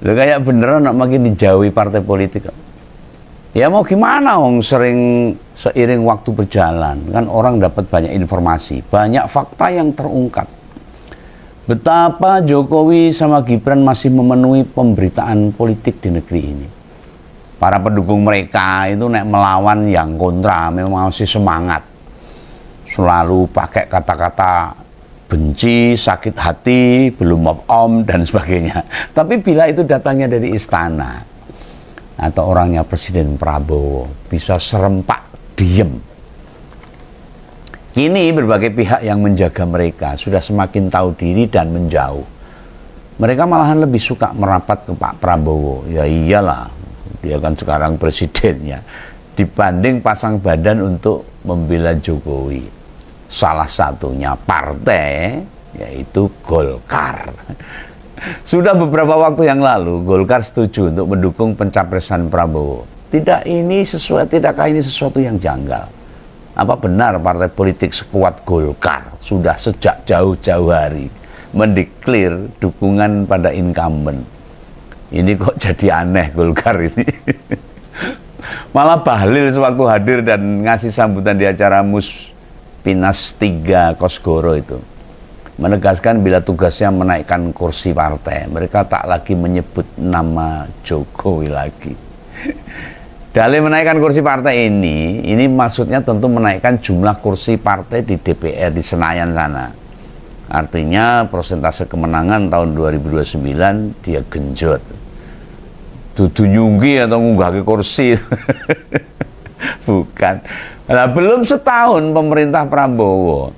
Lo kayak beneran nak makin dijauhi partai politik. Ya mau gimana, sering seiring waktu berjalan kan orang dapat banyak informasi, banyak fakta yang terungkap. Betapa Jokowi sama Gibran masih memenuhi pemberitaan politik di negeri ini. Para pendukung mereka itu nek melawan yang kontra memang masih semangat. Selalu pakai kata-kata benci, sakit hati, belum move on dan sebagainya. Tapi bila itu datangnya dari istana atau orangnya Presiden Prabowo, bisa serempak diem. Kini berbagai pihak yang menjaga mereka sudah semakin tahu diri dan menjauh. Mereka malahan lebih suka merapat ke Pak Prabowo. Ya iyalah, dia kan sekarang presidennya. Dibanding pasang badan untuk membela Jokowi. Salah satunya partai, yaitu Golkar. Sudah beberapa waktu yang lalu, Golkar setuju untuk mendukung pencapresan Prabowo. Tidakkah ini sesuatu yang janggal? Apa benar partai politik sekuat Golkar sudah sejak jauh-jauh hari mendeklir dukungan pada incumbent? Ini kok jadi aneh Golkar ini. Malah Bahlil sewaktu hadir dan ngasih sambutan di acara Muspinas 3 Kosgoro itu menegaskan bila tugasnya menaikkan kursi partai, mereka tak lagi menyebut nama Jokowi lagi. Dalih menaikkan kursi partai ini maksudnya tentu menaikkan jumlah kursi partai di DPR di Senayan sana. Artinya persentase kemenangan tahun 2029 dia genjot. Dudu nyunggi atau ngunggah ke kursi. Bukan. Nah, belum setahun pemerintah Prabowo,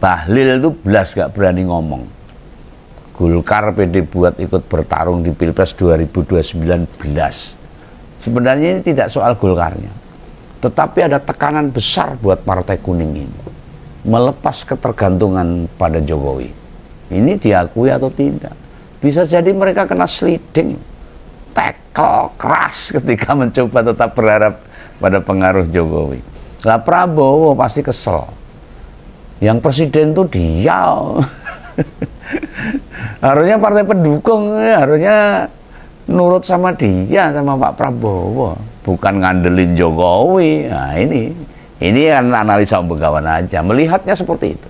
Bahlil itu belas gak berani ngomong. Golkar PD buat ikut bertarung di Pilpres 2029 belas. Sebenarnya ini tidak soal Golkarnya, tetapi ada tekanan besar buat partai kuning ini melepas ketergantungan pada Jokowi. Ini diakui atau tidak? Bisa jadi mereka kena sliding, tackle keras ketika mencoba tetap berharap pada pengaruh Jokowi. Lah Prabowo pasti kesel. Yang presiden tuh diam. Harusnya partai pendukung harusnya nurut sama dia, sama Pak Prabowo, bukan ngandelin Jokowi. Nah ini kan analisa begawan aja, melihatnya seperti itu.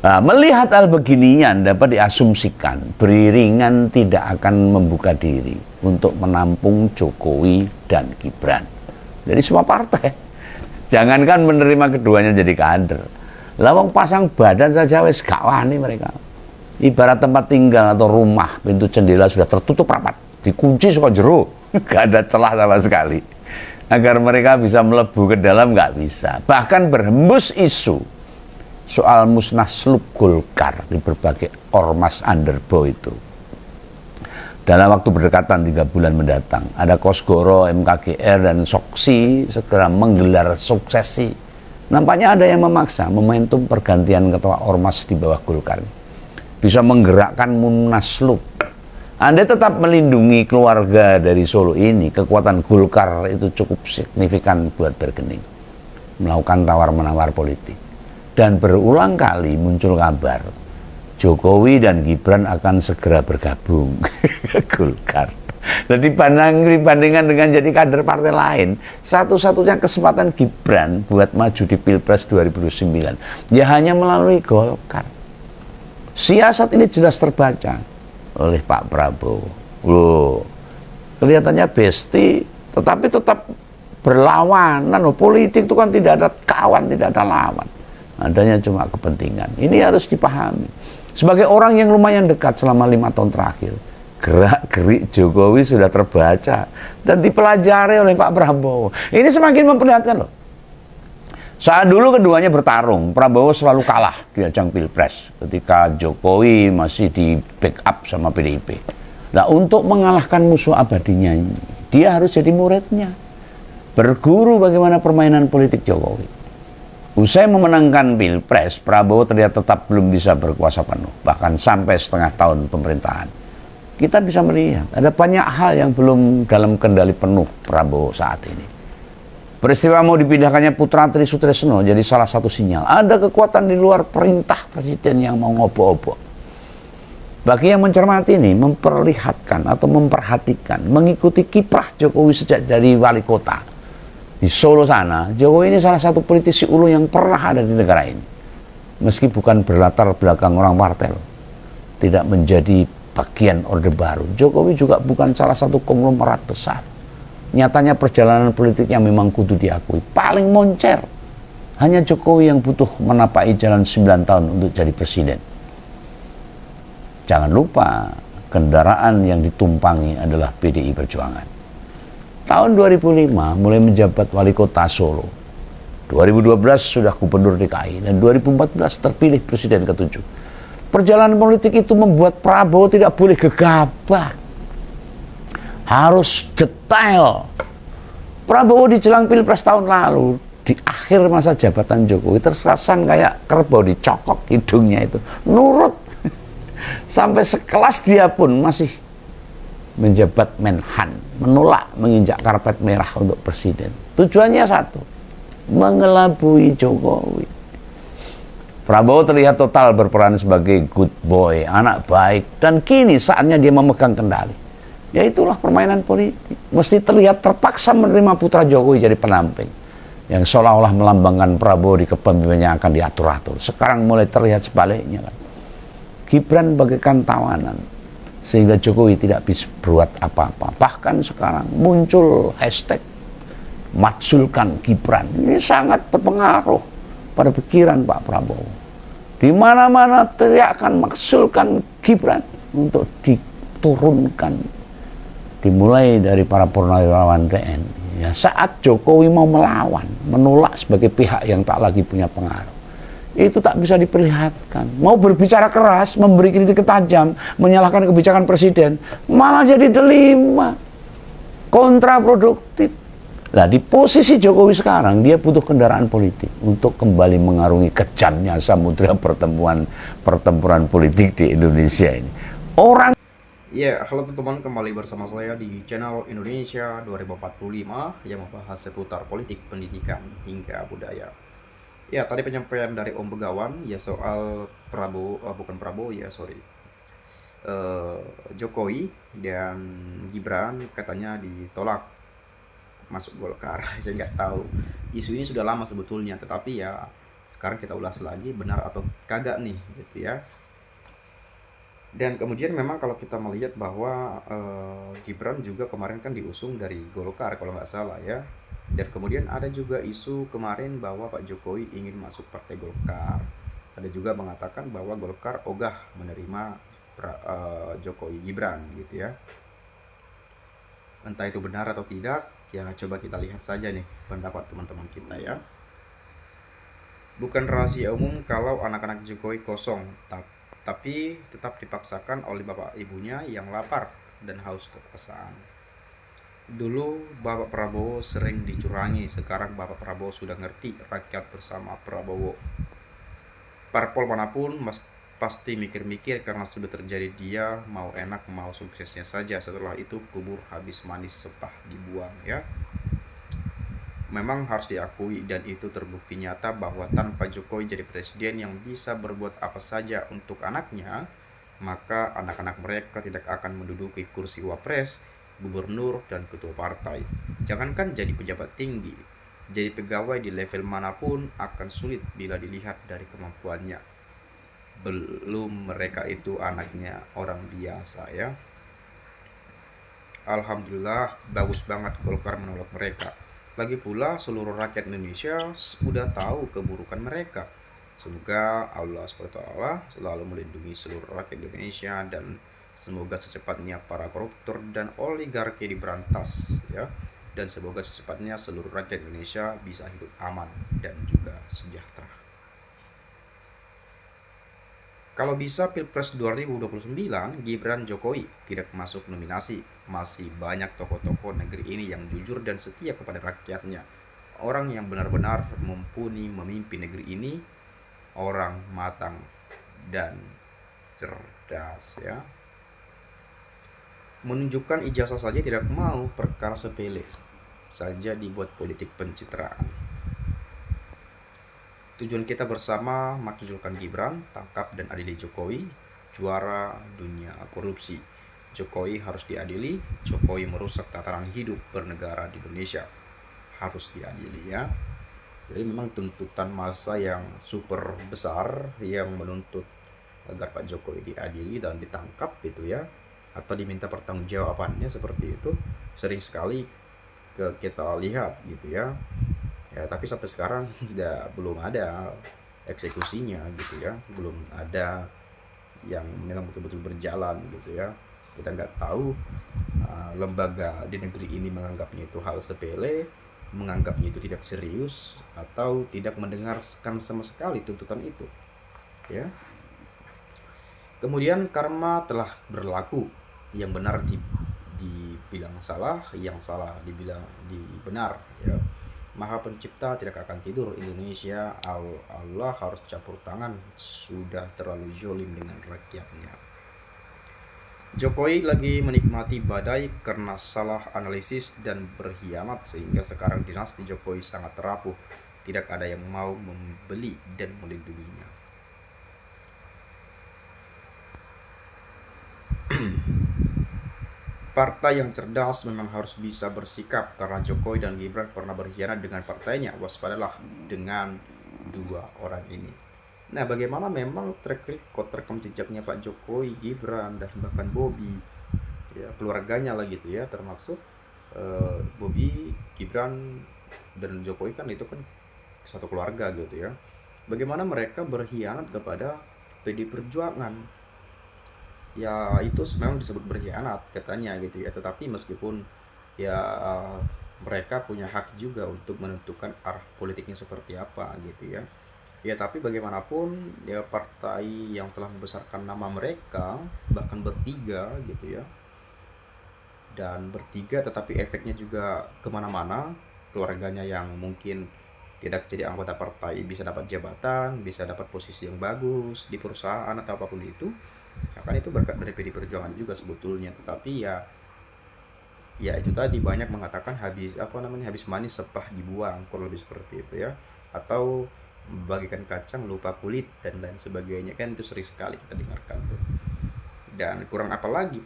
Nah, melihat hal beginian dapat diasumsikan beriringan tidak akan membuka diri untuk menampung Jokowi dan Gibran dari semua partai. Jangankan menerima keduanya jadi kader, lawang pasang badan saja wes gak wani mereka. Ibarat tempat tinggal atau rumah, pintu jendela sudah tertutup rapat, dikunci suka jero, gak ada celah sama sekali. Agar mereka bisa melebu ke dalam gak bisa. Bahkan berhembus isu soal musnaslup Golkar di berbagai ormas underbow itu. Dalam waktu berdekatan 3 bulan mendatang, ada Kosgoro, MKGR, dan Soksi segera menggelar suksesi. Nampaknya ada yang memaksa momentum pergantian ketua ormas di bawah Golkar bisa menggerakkan munaslup. Anda tetap melindungi keluarga dari Solo ini, kekuatan Golkar itu cukup signifikan buat bergening, melakukan tawar-menawar politik. Dan berulang kali muncul kabar Jokowi dan Gibran akan segera bergabung ke Golkar. Dan dibandingkan dengan jadi kader partai lain, satu-satunya kesempatan Gibran buat maju di Pilpres 2009 ya hanya melalui Golkar. Siasat ini jelas terbaca oleh Pak Prabowo. Loh, kelihatannya besti, tetapi tetap berlawanan. Loh, politik itu kan tidak ada kawan, tidak ada lawan. Adanya cuma kepentingan. Ini harus dipahami. Sebagai orang yang lumayan dekat selama 5 tahun terakhir, gerak-gerik Jokowi sudah terbaca dan dipelajari oleh Pak Prabowo. Ini semakin memperlihatkan loh. Saat dulu keduanya bertarung, Prabowo selalu kalah di ajang Pilpres ketika Jokowi masih di backup sama PDIP. Nah, untuk mengalahkan musuh abadinya ini, dia harus jadi muridnya, berguru bagaimana permainan politik Jokowi. Usai memenangkan Pilpres, Prabowo terlihat tetap belum bisa berkuasa penuh, bahkan sampai setengah tahun pemerintahan. Kita bisa melihat ada banyak hal yang belum dalam kendali penuh Prabowo saat ini. Peristiwa mau dipindahkannya putra Tri Sutresno jadi salah satu sinyal. Ada kekuatan di luar perintah presiden yang mau ngobok-obok. Bagi yang mencermati ini, memperlihatkan atau memperhatikan, mengikuti kiprah Jokowi sejak dari wali kota di Solo sana, Jokowi ini salah satu politisi ulu yang pernah ada di negara ini. Meski bukan berlatar belakang orang partai, tidak menjadi bagian Orde Baru, Jokowi juga bukan salah satu konglomerat besar. Nyatanya perjalanan politiknya memang kudu diakui, paling moncer. Hanya Jokowi yang butuh menapaki jalan 9 tahun untuk jadi presiden. Jangan lupa, kendaraan yang ditumpangi adalah PDI Perjuangan. Tahun 2005 mulai menjabat wali kota Solo. 2012 sudah gubernur DKI dan 2014 terpilih presiden ke-7. Perjalanan politik itu membuat Prabowo tidak boleh gegabah. Harus detail. Prabowo di jelang Pilpres tahun lalu, di akhir masa jabatan Jokowi, terkesan kayak kerbau dicokok hidungnya itu. Nurut. Sampai sekelas dia pun masih menjabat Menhan, menolak menginjak karpet merah untuk presiden. Tujuannya satu, mengelabui Jokowi. Prabowo terlihat total berperan sebagai good boy, anak baik, dan kini saatnya dia memegang kendali. Ya itulah permainan politik. Mesti terlihat terpaksa menerima putra Jokowi jadi pendamping, yang seolah-olah melambangkan Prabowo di kepemimpinannya akan diatur-atur. Sekarang mulai terlihat sebaliknya kan. Gibran bagaikan tawanan, sehingga Jokowi tidak bisa berbuat apa-apa. Bahkan sekarang muncul hashtag maksulkan Gibran. Ini sangat berpengaruh pada pikiran Pak Prabowo. Di mana-mana teriakan maksulkan Gibran untuk diturunkan. Dimulai dari para purnawirawan TNI. Ya, saat Jokowi mau melawan, menolak sebagai pihak yang tak lagi punya pengaruh, itu tak bisa diperlihatkan. Mau berbicara keras, memberi kritik tajam, menyalahkan kebijakan presiden, malah jadi delima, kontraproduktif. Nah, di posisi Jokowi sekarang, dia butuh kendaraan politik untuk kembali mengarungi kejamnya samudera pertempuran politik di Indonesia ini. Orang Ya, halo teman-teman, kembali bersama saya di channel Indonesia 2045 yang membahas seputar politik, pendidikan, hingga budaya. Ya, tadi penyampaian dari Om Begawan ya soal Prabowo, bukan Prabowo ya, sorry. Jokowi dan Gibran katanya ditolak masuk Golkar. Saya nggak tahu. Isu ini sudah lama sebetulnya, tetapi ya sekarang kita ulas lagi benar atau kagak nih, gitu ya. Dan kemudian memang kalau kita melihat bahwa Gibran juga kemarin kan diusung dari Golkar kalau nggak salah ya. Dan kemudian ada juga isu kemarin bahwa Pak Jokowi ingin masuk Partai Golkar. Ada juga mengatakan bahwa Golkar ogah menerima Jokowi Gibran gitu ya. Entah itu benar atau tidak, ya coba kita lihat saja nih pendapat teman-teman kita ya. Bukan rahasia umum kalau anak-anak Jokowi kosong, tapi tetap dipaksakan oleh bapak ibunya yang lapar dan haus kekuasaan. Dulu Bapak Prabowo sering dicurangi, sekarang Bapak Prabowo sudah ngerti rakyat bersama Prabowo. Parpol manapun pasti mikir-mikir karena sudah terjadi, dia mau enak mau suksesnya saja, setelah itu kubur habis manis sepah dibuang ya. Memang harus diakui dan itu terbukti nyata bahwa tanpa Jokowi jadi presiden yang bisa berbuat apa saja untuk anaknya, maka anak-anak mereka tidak akan menduduki kursi wapres, gubernur, dan ketua partai. Jangankan jadi pejabat tinggi, jadi pegawai di level manapun akan sulit bila dilihat dari kemampuannya. Belum mereka itu anaknya orang biasa ya. Alhamdulillah bagus banget Golkar menolak mereka. Lagi pula seluruh rakyat Indonesia sudah tahu keburukan mereka. Semoga Allah SWT selalu melindungi seluruh rakyat Indonesia dan semoga secepatnya para koruptor dan oligarki diberantas ya. Dan semoga secepatnya seluruh rakyat Indonesia bisa hidup aman dan juga sejahtera. Kalau bisa Pilpres 2029 Gibran Jokowi tidak masuk nominasi. Masih banyak tokoh-tokoh negeri ini yang jujur dan setia kepada rakyatnya. Orang yang benar-benar mumpuni memimpin negeri ini, orang matang dan cerdas ya. Menunjukkan ijazah saja tidak mau, perkara sepele saja dibuat politik pencitraan. Tujuan kita bersama makzulkan Gibran, tangkap dan adili Jokowi. juara dunia korupsi. Jokowi harus diadili. Jokowi merusak tatanan hidup bernegara di Indonesia, harus diadili ya. Jadi memang tuntutan massa yang super besar yang menuntut agar Pak Jokowi diadili dan ditangkap gitu ya, atau diminta pertanggungjawabannya seperti itu, sering sekali kita lihat gitu ya. Ya, tapi sampai sekarang belum ada eksekusinya gitu ya, belum ada yang memang betul-betul berjalan gitu ya. Kita nggak tahu lembaga di negeri ini menganggapnya itu hal sepele, menganggapnya itu tidak serius, atau tidak mendengarkan sama sekali tuntutan itu ya. Kemudian karma telah berlaku, yang benar dibilang salah, yang salah dibilang benar ya. Maha Pencipta tidak akan tidur. Indonesia, Allah harus campur tangan, sudah terlalu zolim dengan rakyatnya. Jokowi lagi menikmati badai karena salah analisis dan berkhianat, sehingga sekarang dinasti Jokowi sangat rapuh. Tidak ada yang mau membeli dan melindunginya. Partai yang cerdas memang harus bisa bersikap, karena Jokowi dan Gibran pernah berkhianat dengan partainya. Waspadalah dengan dua orang ini. Nah, bagaimana memang track record rekam jejaknya Pak Jokowi, Gibran, dan bahkan Bobi, ya keluarganya lah gitu ya, termasuk Bobi, Gibran, dan Jokowi kan itu kan satu keluarga gitu ya. Bagaimana mereka berkhianat kepada PD Perjuangan? Ya itu memang disebut berkhianat katanya gitu ya, tetapi meskipun ya mereka punya hak juga untuk menentukan arah politiknya seperti apa gitu ya. Ya tapi bagaimanapun ya, partai yang telah membesarkan nama mereka bahkan bertiga gitu ya, dan bertiga tetapi efeknya juga kemana-mana. Keluarganya yang mungkin tidak jadi anggota partai bisa dapat jabatan, bisa dapat posisi yang bagus di perusahaan atau apapun itu, akan itu berkat dari PD Perjuangan juga sebetulnya. Tetapi ya itu tadi, banyak mengatakan habis habis manis sepah dibuang, kurang lebih seperti itu ya, atau bagikan kacang lupa kulit dan lain sebagainya, kan itu sering sekali kita dengarkan tuh. Dan kurang apa lagi,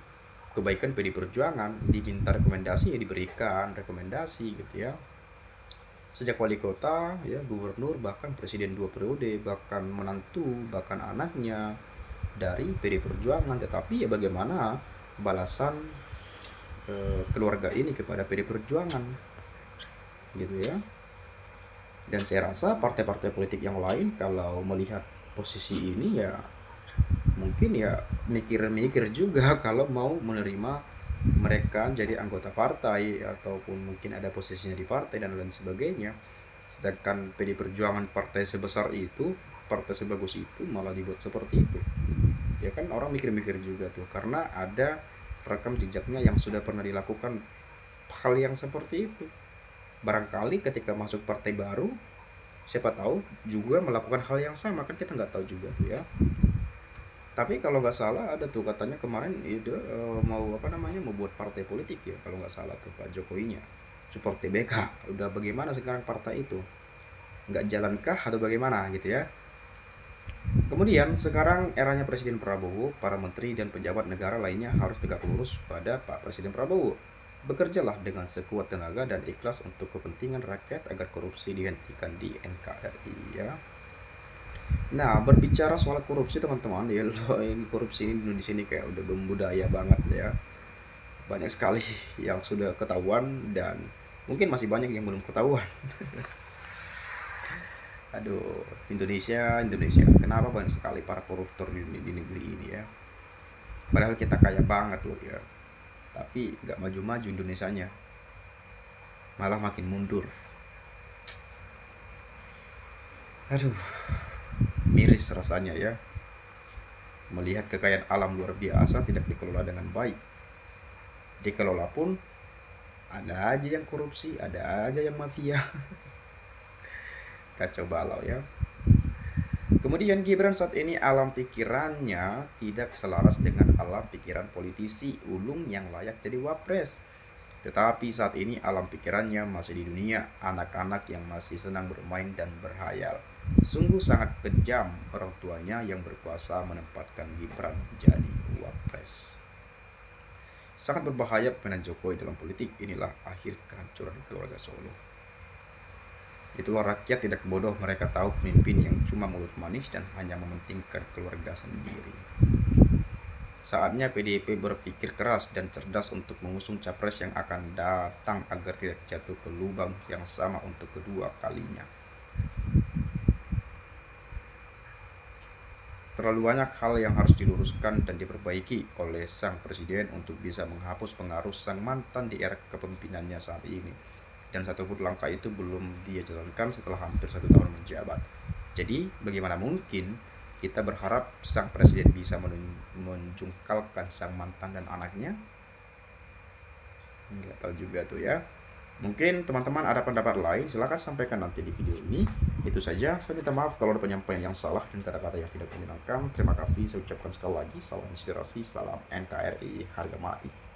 kebaikan PD Perjuangan, diminta rekomendasi ya diberikan rekomendasi gitu ya. Sejak wali kota ya, gubernur, bahkan presiden 2 periode, bahkan menantu, bahkan anaknya dari PD Perjuangan. Tetapi ya bagaimana balasan keluarga ini kepada PD Perjuangan gitu ya. Dan saya rasa partai-partai politik yang lain kalau melihat posisi ini ya mungkin ya mikir-mikir juga kalau mau menerima mereka jadi anggota partai, ataupun mungkin ada posisinya di partai dan lain sebagainya. Sedangkan PD Perjuangan, partai sebesar itu, partai sebagus itu, malah dibuat seperti itu. Ya kan orang mikir-mikir juga tuh, karena ada rekam jejaknya yang sudah pernah dilakukan hal yang seperti itu. Barangkali ketika masuk partai baru, siapa tahu juga melakukan hal yang sama, kan kita nggak tahu juga tuh ya. Tapi kalau nggak salah ada tuh katanya kemarin itu mau mau buat partai politik ya, kalau nggak salah tuh Pak Jokowinya, support TBK. Udah bagaimana sekarang partai itu, nggak jalankah atau bagaimana gitu ya. Kemudian sekarang eranya Presiden Prabowo, para menteri dan pejabat negara lainnya harus tegak lurus pada Pak Presiden Prabowo. Bekerjalah dengan sekuat tenaga dan ikhlas untuk kepentingan rakyat agar korupsi dihentikan di NKRI ya. Nah, berbicara soal korupsi teman-teman ya, korupsi ini di sini kayak udah membudaya banget ya. Banyak sekali yang sudah ketahuan dan mungkin masih banyak yang belum ketahuan. Aduh, Indonesia, kenapa banyak sekali para koruptor di negeri ini ya? Padahal kita kaya banget loh ya. Tapi nggak maju-maju Indonesianya, malah makin mundur. Aduh, miris rasanya ya, melihat kekayaan alam luar biasa tidak dikelola dengan baik. Dikelola pun ada aja yang korupsi, ada aja yang mafia. Kacau balau ya. Kemudian Gibran saat ini alam pikirannya tidak selaras dengan alam pikiran politisi ulung yang layak jadi wapres. Tetapi saat ini alam pikirannya masih di dunia anak-anak yang masih senang bermain dan berhayal. Sungguh sangat kejam orang tuanya yang berkuasa menempatkan Gibran jadi wapres. Sangat berbahaya pemerintahan Jokowi dalam politik. Inilah akhir kehancuran keluarga Solo. Itulah rakyat tidak bodoh, mereka tahu pemimpin yang cuma mulut manis dan hanya mementingkan keluarga sendiri. Saatnya PDIP berpikir keras dan cerdas untuk mengusung capres yang akan datang agar tidak jatuh ke lubang yang sama untuk kedua kalinya. Terlalu banyak hal yang harus diluruskan dan diperbaiki oleh sang presiden untuk bisa menghapus pengaruh sang mantan di era kepemimpinannya saat ini. Dan satu pun langkah itu belum dia jalankan setelah hampir 1 tahun menjabat. Jadi bagaimana mungkin kita berharap sang presiden bisa menjungkalkan sang mantan dan anaknya? Nggak tahu juga tuh ya. Mungkin teman-teman ada pendapat lain, silahkan sampaikan nanti di video ini. Itu saja, saya minta maaf kalau ada penyampaian yang salah dan kata-kata yang tidak menyenangkan. Terima kasih, saya ucapkan sekali lagi, salam inspirasi, salam NKRI, harga mati.